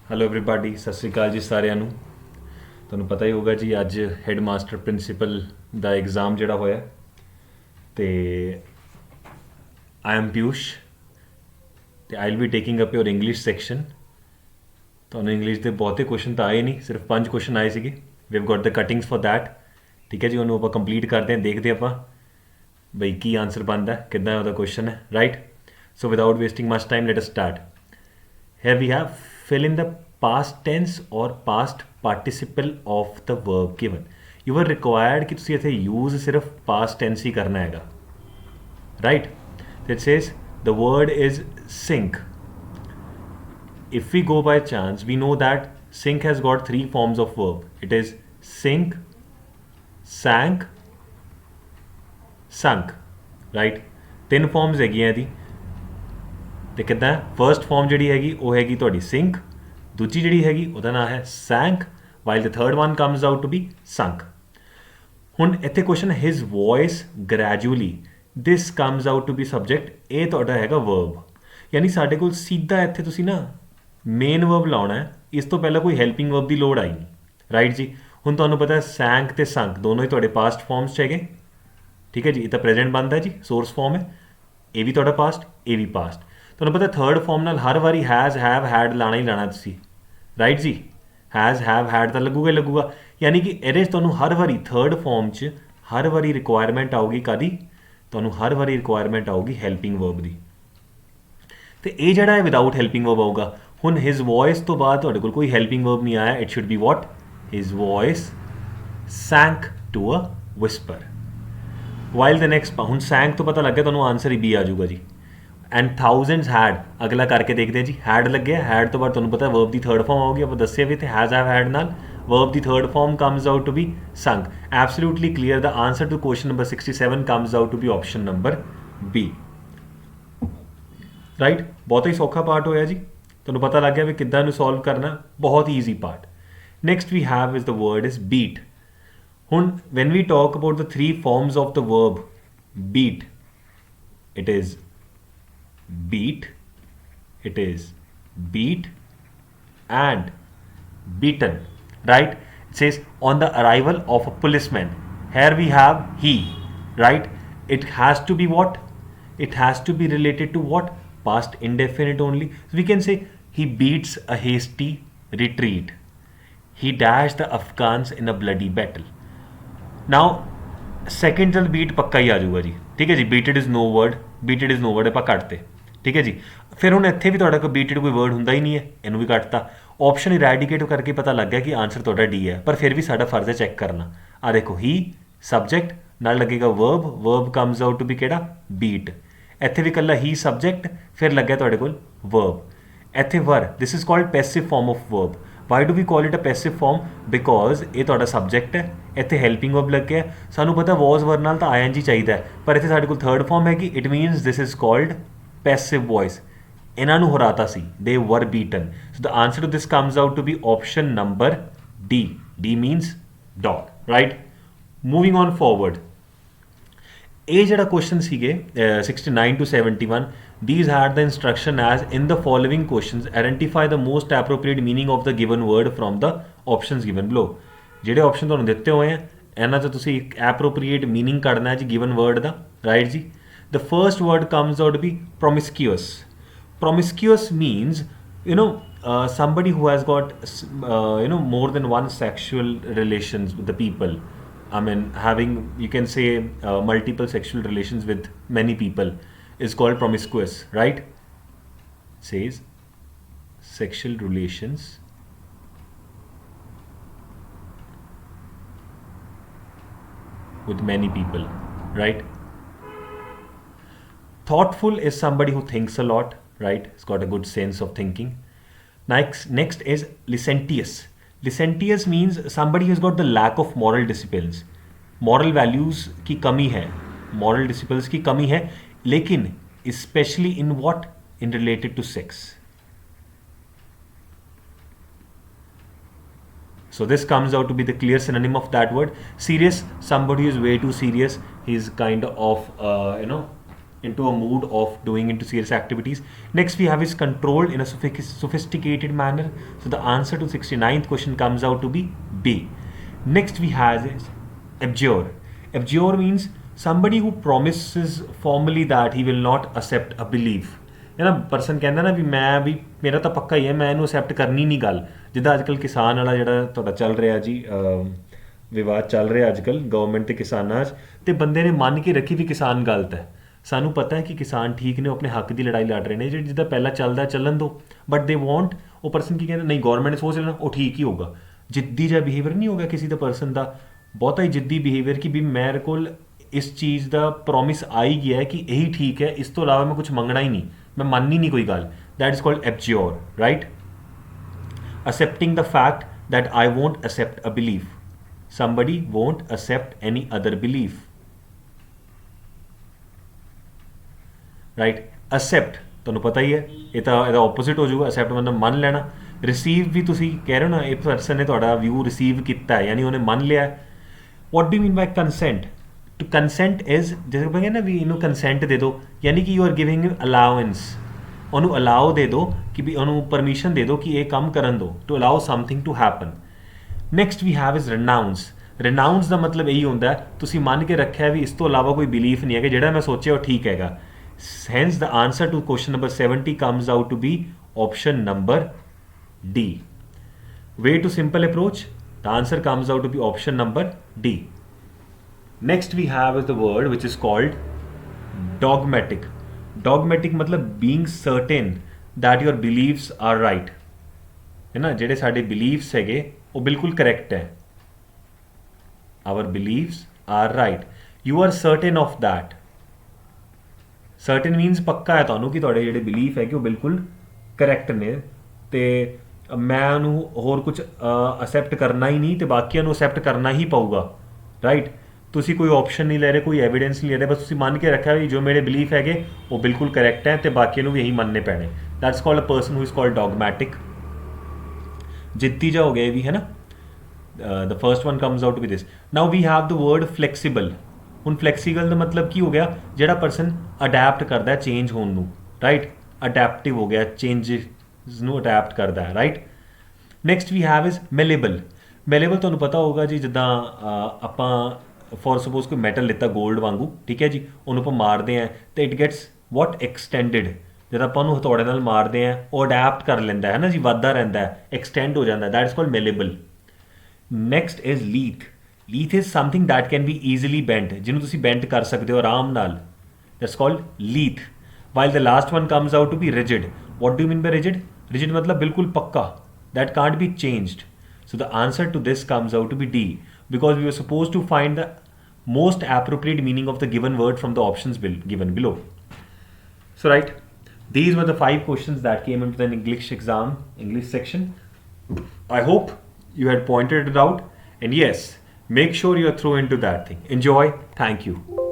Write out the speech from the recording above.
Hello everybody, ਸਤਿ ਸ਼੍ਰੀ ਅਕਾਲ ਜੀ ਸਾਰਿਆਂ ਨੂੰ। ਤੁਹਾਨੂੰ ਪਤਾ ਹੀ ਹੋਗਾ ਜੀ ਅੱਜ ਹੈੱਡ ਮਾਸਟਰ ਪ੍ਰਿੰਸੀਪਲ ਦਾ ਐਗਜ਼ਾਮ ਜਿਹੜਾ ਹੋਇਆ ਅਤੇ ਆਈ ਐਮ ਪਿਊਸ਼ ਅਤੇ I will be taking up your English section. ਤੁਹਾਨੂੰ ਇੰਗਲਿਸ਼ ਦੇ ਬਹੁਤੇ ਕੁਐਸਚਨ ਤਾਂ ਆਏ ਨਹੀਂ, ਸਿਰਫ 5 ਕੁਐਸਚਨ ਆਏ ਸੀਗੇ। We have got the cuttings for that. ਠੀਕ ਹੈ ਜੀ, ਉਹਨੂੰ ਆਪਾਂ ਕੰਪਲੀਟ ਕਰਦੇ ਹਾਂ, ਦੇਖਦੇ ਆਪਾਂ ਬਈ ਕੀ ਆਨਸਰ ਬਣਦਾ, ਕਿੱਦਾਂ ਉਹਦਾ ਕੁਐਸਚਨ ਹੈ, right. So without wasting much time let us start. Here we have fill in the past tense or past participle of the verb given. You were required कि तुसी इत्थे use सिर्फ past tense ही करना हैगा, right? It says the word is sink. If we go by chance, we know that sink has got 3 forms of verb. It is sink, sank, sunk, right? 3 forms ਹੈਗੀਆਂ ਇਹਦੀ। ਤੇ ਕਿੱਦਾਂ first farm ਜਿਹੜੀ ਹੈਗੀ ਉਹ ਹੈਗੀ ਤੁਹਾਡੀ ਸਿੰਕ, ਦੂਜੀ ਜਿਹੜੀ ਹੈਗੀ ਉਹਦਾ ਨਾਮ ਹੈ sank, while the third one comes out to be sunk. ਹੁਣ ਇੱਥੇ question his voice gradually, this comes out to be subject, ਇਹ ਤੁਹਾਡਾ ਹੈਗਾ ਵਰਬ। ਯਾਨੀ ਸਾਡੇ ਕੋਲ ਸਿੱਧਾ ਇੱਥੇ ਤੁਸੀਂ ਨਾ ਮੇਨ ਵਰਬ ਲਾਉਣਾ ਹੈ, ਇਸ ਤੋਂ ਪਹਿਲਾਂ ਕੋਈ ਹੈਲਪਿੰਗ ਵਰਬ ਦੀ ਲੋੜ ਆਈ ਨਹੀਂ, ਰਾਈਟ ਜੀ। ਹੁਣ ਤੁਹਾਨੂੰ ਪਤਾ ਸੈਂਕ ਤੇ ਸੰਕ ਦੋਨੋਂ ਹੀ ਤੁਹਾਡੇ ਪਾਸਟ ਫਾਰਮਸ 'ਚ ਹੈਗੇ, ਠੀਕ ਹੈ ਜੀ। ਇਹ ਤਾਂ ਪ੍ਰੈਜ਼ੈਂਟ ਬਣਦਾ ਜੀ, ਸੋਰਸ ਫਾਰਮ ਹੈ, ਇਹ ਵੀ ਤੁਹਾਡਾ ਪਾਸਟ, ਇਹ ਵੀ ਪਾਸਟ। ਤੁਹਾਨੂੰ ਪਤਾ ਥਰਡ ਫਾਰਮ ਨਾਲ ਹਰ ਵਾਰੀ ਹੈਜ਼ ਹੈਵ ਹੈਡ ਲਾਣਾ ਹੀ ਲਾਣਾ ਤੁਸੀਂ, ਰਾਈਟ ਜੀ। ਹੈਜ਼ ਹੈਵ ਹੈਡ ਤਾਂ ਲੱਗੂਗਾ ਹੀ ਲੱਗੂਗਾ, ਯਾਨੀ ਕਿ ਇਹਦੇ 'ਚ ਤੁਹਾਨੂੰ ਹਰ ਵਾਰੀ ਥਰਡ ਫਾਰਮ 'ਚ ਹਰ ਵਾਰੀ ਰਿਕੁਆਇਰਮੈਂਟ ਆਊਗੀ ਕਾਹਦੀ, ਤੁਹਾਨੂੰ ਹਰ ਵਾਰੀ ਰਿਕੁਆਇਰਮੈਂਟ ਆਊਗੀ ਹੈਲਪਿੰਗ ਵਰਬ ਦੀ। ਅਤੇ ਇਹ ਜਿਹੜਾ ਹੈ ਵਿਦਾਊਟ ਹੈਲਪਿੰਗ ਵਰਬ ਆਊਗਾ। ਹੁਣ ਹਿਜ਼ ਵੌਇਸ ਤੋਂ ਬਾਅਦ ਤੁਹਾਡੇ ਕੋਲ ਕੋਈ ਹੈਲਪਿੰਗ ਵਰਬ ਨਹੀਂ ਆਇਆ, it should be what, his voice sank to a whisper. While the next, ਹੁਣ ਸੈਂਕ ਤੋਂ ਪਤਾ ਲੱਗਿਆ ਤੁਹਾਨੂੰ ਆਨਸਰ ਹੀ ਬੀ ਆ ਜਾਊਗਾ ਜੀ। ਐਂਡ ਥਾਊਜ਼ੈਂਡਸ ਹੈਡ, ਅਗਲਾ ਕਰਕੇ ਦੇਖਦੇ ਹਾਂ ਜੀ। ਹੈਡ ਲੱਗਿਆ, ਹੈਡ ਤੋਂ ਬਾਅਦ ਤੁਹਾਨੂੰ ਪਤਾ ਵਰਬ ਦੀ ਥਰਡ ਫਾਰਮ ਆਊਗੀ, ਆਪਾਂ ਦੱਸਿਆ ਵੀ ਤੇ ਹੈਜ਼ ਹੈਵ ਹੈਡ ਨਾਲ ਵਰਬ ਦੀ third form comes out to be sunk. Absolutely clear, the answer to question number 67 comes out to be option number B, right. ਬਹੁਤ ਹੀ ਸੌਖਾ ਪਾਰਟ ਹੋਇਆ ਜੀ, ਤੁਹਾਨੂੰ ਪਤਾ ਲੱਗ ਗਿਆ ਵੀ ਕਿੱਦਾਂ ਨੂੰ ਸੋਲਵ ਕਰਨਾ, ਬਹੁਤ ਹੀ easy part. Next we have is the word is beat. ਹੁਣ when we talk about the 3 forms of the verb beat, it is beat, it is beat and beaten, right? It says on the arrival of a policeman, here we have he, right? It has to be what, it has to be related to what, past indefinite only. So we can say he beats a hasty retreat, he dashed the Afghans in a bloody battle. Now second ਚਲ beat ਪੱਕਾ ਹੀ ਆ ਜਾਊਗਾ ਜੀ, ਠੀਕ ਹੈ ਜੀ। Beated is no word, beated is no word ਆਪਾਂ ਕੱਟਤੇ, ਠੀਕ ਹੈ ਜੀ। ਫਿਰ ਹੁਣ ਇੱਥੇ ਵੀ ਤੁਹਾਡਾ ਕੋਈ ਬੀਟਡ ਕੋਈ ਵਰਡ ਹੁੰਦਾ ਹੀ ਨਹੀਂ ਹੈ, ਇਹਨੂੰ ਵੀ ਕੱਟਤਾ। ਆਪਸ਼ਨ ਇਰੈਡੀਕੇਟ ਕਰਕੇ ਪਤਾ ਲੱਗ ਗਿਆ ਕਿ ਆਨਸਰ ਤੁਹਾਡਾ ਡੀ ਹੈ, ਪਰ ਫਿਰ ਵੀ ਸਾਡਾ ਫਰਜ਼ ਹੈ ਚੈੱਕ ਕਰਨਾ। ਆ ਦੇਖੋ ਹੀ ਸਬਜੈਕਟ ਨਾਲ ਲੱਗੇਗਾ verb, verb comes out to be ਕਿਹੜਾ, ਬੀਟ। ਇੱਥੇ ਵੀ ਇਕੱਲਾ ਹੀ ਸਬਜੈਕਟ, ਫਿਰ ਲੱਗਿਆ ਤੁਹਾਡੇ ਕੋਲ ਵਰਬ। ਇੱਥੇ verb, this is called passive form of verb. Why do we call it a passive form, because ਇਹ ਤੁਹਾਡਾ ਸਬਜੈਕਟ ਹੈ, ਇੱਥੇ ਹੈਲਪਿੰਗ ਵਰਬ ਲੱਗਿਆ। ਸਾਨੂੰ ਪਤਾ ਵਾਜ਼ ਵਰ ਨਾਲ ਤਾਂ ਆਈ ਚਾਹੀਦਾ ਹੈ, ਪਰ ਇੱਥੇ ਸਾਡੇ ਕੋਲ ਥਰਡ ਫਾਰਮ ਹੈਗੀ, it means this is called passive voice. ਇਹਨਾਂ ਨੂੰ ਹਰਾਤਾ ਸੀ, they were beaten. So the answer to this comes out to be option number D, D means dog, right. Moving on forward, ਇਹ ਜਿਹੜਾ question ਸੀਗੇ 69 to 71, these had the instruction as in the following questions identify the most appropriate meaning of the given word from the options given below। ਜਿਹੜੇ option ਤੁਹਾਨੂੰ ਦਿੱਤੇ ਹੋਏ ਆ ਇਹਨਾਂ 'ਚ ਤੁਸੀਂ ਇੱਕ ਐਪਰੋਪਰੀਏਟ ਮੀਨਿੰਗ ਕੱਢਣਾ ਹੈ ਜੀ ਗਿਵਨ ਵਰਡ ਦਾ, ਰਾਈਟ ਜੀ। The first word comes out be promiscuous. Promiscuous means somebody who has got more than one sexual relations with the people. I mean, having, you can say, multiple sexual relations with many people is called promiscuous, right? Says sexual relations with many people, right? Thoughtful is somebody who thinks a lot, right? It's got a good sense of thinking. Next is licentious. Licentious means somebody who's got the lack of moral disciplines. Moral values की कमी है, moral disciplines की कमी है, लेकिन especially in what? In related to sex. So this comes out to be the clear synonym of that word. Serious, somebody who is way too serious. He's kind of into a mood of doing into serious activities. Next we have is controlled in a sophisticated manner. So the answer to 69th question comes out to be B. Next we have is abjure. Abjure means somebody who promises formally that he will not accept a belief. ਹੈ ਨਾ person ਕਹਿੰਦਾ ਨਾ ਵੀ ਮੈਂ ਵੀ ਮੇਰਾ ਤਾਂ ਪੱਕਾ ਹੀ ਹੈ, ਮੈਂ ਇਹਨੂੰ ਅਸੈਪਟ ਕਰਨੀ ਨਹੀਂ ਗੱਲ। ਜਿੱਦਾਂ ਅੱਜ ਕੱਲ੍ਹ ਕਿਸਾਨ ਵਾਲਾ ਜਿਹੜਾ ਤੁਹਾਡਾ ਚੱਲ ਰਿਹਾ ਜੀ ਵਿਵਾਦ ਚੱਲ ਰਿਹਾ ਅੱਜ ਕੱਲ੍ਹ ਗਵਰਨਮੈਂਟ ਅਤੇ ਕਿਸਾਨਾਂ 'ਚ, ਅਤੇ ਬੰਦੇ ਨੇ ਮੰਨ ਕੇ ਰੱਖੀ ਵੀ ਕਿਸਾਨ ਗਲਤ ਹੈ। ਸਾਨੂੰ ਪਤਾ ਹੈ ਕਿ ਕਿਸਾਨ ਠੀਕ ਨੇ, ਉਹ ਆਪਣੇ ਹੱਕ ਦੀ ਲੜਾਈ ਲੜ ਰਹੇ ਨੇ, ਜਿੱਦਾਂ ਪਹਿਲਾਂ ਚੱਲਦਾ ਚੱਲਣ ਦਿਓ, ਬਟ ਦੇ ਵਾਂਟ ਉਹ ਪਰਸਨ ਕੀ ਕਹਿੰਦਾ, ਨਹੀਂ ਗੌਰਮੈਂਟ ਨੇ ਸੋਚ ਲੈਣਾ ਉਹ ਠੀਕ ਹੀ ਹੋਊਗਾ। ਜਿੱਦੀ ਜਿਹਾ ਬਿਹੇਵੀਅਰ ਨਹੀਂ ਹੋ ਗਿਆ ਕਿਸੇ ਦਾ ਪਰਸਨ ਦਾ, ਬਹੁਤਾ ਹੀ ਜਿੱਦੀ ਬਿਹੇਵੀਅਰ ਕਿ ਵੀ ਮੇਰੇ ਕੋਲ ਇਸ ਚੀਜ਼ ਦਾ ਪ੍ਰੋਮਿਸ ਆ ਹੀ ਗਿਆ ਕਿ ਇਹੀ ਠੀਕ ਹੈ, ਇਸ ਤੋਂ ਇਲਾਵਾ ਮੈਂ ਕੁਝ ਮੰਗਣਾ ਹੀ ਨਹੀਂ, ਮੈਂ ਮੰਨਣੀ ਨਹੀਂ ਕੋਈ ਗੱਲ। That is called abjure, right? Accepting the fact that I won't accept a belief. Somebody won't accept any other belief. Right? Accept ਤੁਹਾਨੂੰ ਪਤਾ ਹੀ ਹੈ, ਇਹ ਤਾਂ ਇਹਦਾ ਆਪੋਜ਼ਿਟ ਹੋ ਜਾਊਗਾ। accept ਮਤਲਬ ਮੰਨ ਲੈਣਾ। receive ਵੀ ਤੁਸੀਂ ਕਹਿ ਰਹੇ ਹੋ ਨਾ, ਇਹ ਪਰਸਨ ਨੇ ਤੁਹਾਡਾ ਵਿਊ ਰਿਸੀਵ ਕੀਤਾ ਹੈ, ਯਾਨੀ ਉਹਨੇ ਮੰਨ ਲਿਆ। what do you mean by consent? To consent is जैसे कहेंगे ना भी इन्हों consent दे दो, यानी कि you are giving him allowance, ਉਹਨੂੰ allow ਦੇ ਦਿਓ ਕਿ ਵੀ ਉਹਨੂੰ permission ਦੇ ਦਿਓ ਕਿ ਇਹ ਕੰਮ ਕਰਨ ਦਿਓ, to allow something to happen. Next we have is renounce. Renounce ਦਾ ਮਤਲਬ ਇਹੀ ਹੁੰਦਾ ਹੈ ਤੁਸੀਂ ਮੰਨ ਕੇ ਰੱਖਿਆ ਵੀ ਇਸ ਤੋਂ ਇਲਾਵਾ ਕੋਈ ਬਿਲੀਫ ਨਹੀਂ ਹੈ ਕਿ ਜਿਹੜਾ ਮੈਂ ਸੋਚਿਆ ਉਹ ਠੀਕ ਹੈਗਾ। Hence the answer to question number 70 comes out to be option number D. Way to simple approach, the answer comes out to be option number D. Next we have is the word which is called dogmatic. Dogmatic मतलब being certain that your beliefs are right, है ना, ਜਿਹੜੇ ਸਾਡੇ beliefs ਹੈਗੇ ਉਹ ਬਿਲਕੁਲ correct ਹੈ। Our beliefs are right. You are certain of that. Certain means ਪੱਕਾ ਹੈ ਤੁਹਾਨੂੰ ਕਿ ਤੁਹਾਡੇ ਜਿਹੜੇ belief ਹੈਗੇ ਉਹ ਬਿਲਕੁਲ correct ਨੇ, ਤੇ ਮੈਂ ਉਹਨੂੰ ਹੋਰ ਕੁਝ accept ਕਰਨਾ ਹੀ ਨਹੀਂ ਤੇ ਬਾਕੀਆਂ ਨੂੰ accept ਕਰਨਾ ਹੀ ਪਊਗਾ, right? ਤੁਸੀਂ ਕੋਈ ਆਪਸ਼ਨ ਨਹੀਂ ਲੈ ਰਹੇ, ਕੋਈ ਐਵੀਡੈਂਸ ਨਹੀਂ ਲੈ ਰਹੇ, ਬਸ ਤੁਸੀਂ ਮੰਨ ਕੇ ਰੱਖਿਆ ਵੀ ਜੋ ਮੇਰੇ ਬਿਲੀਫ ਹੈਗੇ ਉਹ ਬਿਲਕੁਲ ਕਰੈਕਟ ਹੈ ਤੇ ਬਾਕੀਆਂ ਨੂੰ ਵੀ ਇਹੀ ਮੰਨਣੇ ਪੈਣੇ। That's called a person who is called dogmatic. ਜਿੱਤੀ ਜਾ ਹੋ ਗਿਆ ਇਹ ਵੀ, ਹੈ ਨਾ। The first one comes out to be this. Now we have the word flexible. ਹੁਣ ਫਲੈਕਸੀਬਲ ਦਾ ਮਤਲਬ ਕੀ ਹੋ ਗਿਆ, ਜਿਹੜਾ ਪਰਸਨ ਅਡੈਪਟ ਕਰਦਾ ਚੇਂਜ ਹੋਣ ਨੂੰ, ਰਾਈਟ। ਅਡੈਪਟਿਵ ਹੋ ਗਿਆ, ਚੇਂਜਸ ਨੂੰ ਅਡੈਪਟ ਕਰਦਾ ਹੈ, right. Next we have is malleable. Malleable ਤੁਹਾਨੂੰ ਪਤਾ ਹੋਊਗਾ ਜੀ, ਜਿੱਦਾਂ ਆਪਾਂ ਫੋਰ ਸਪੋਜ਼ ਕੋਈ ਮੈਟਲ ਲਿੱਤਾ ਗੋਲਡ ਵਾਂਗੂ, ਠੀਕ ਹੈ ਜੀ, ਉਹਨੂੰ ਆਪਾਂ ਮਾਰਦੇ ਹਾਂ ਅਤੇ ਇਟ ਗੈਟਸ ਵਾਟ ਐਕਸਟੈਂਡਡ। ਜਦ ਆਪਾਂ ਉਹਨੂੰ ਹਥੌੜੇ ਨਾਲ ਮਾਰਦੇ ਹਾਂ ਉਹ ਅਡੈਪਟ ਕਰ ਲੈਂਦਾ ਹੈ ਨਾ ਜੀ, ਵੱਧਦਾ ਰਹਿੰਦਾ ਹੈ, ਐਕਸਟੈਂਡ ਹੋ ਜਾਂਦਾ, that is called malleable. Next is lithe. Lithe is something that can be easily bend, ਜਿਹਨੂੰ ਤੁਸੀਂ ਬੈਂਡ ਕਰ ਸਕਦੇ ਹੋ ਆਰਾਮ ਨਾਲ, that's called lithe. While the last one comes out to be rigid. What do mean by rigid? Rigid ਮਤਲਬ ਬਿਲਕੁਲ ਪੱਕਾ, that can't be changed. So the answer to this comes out to be D, because we were supposed to find the most appropriate meaning of the given word from the options given below. So right, these were the 5 questions that came into the English exam, English section. I hope you had pointed it out, and yes, make sure you are through into that thing. Enjoy. Thank you.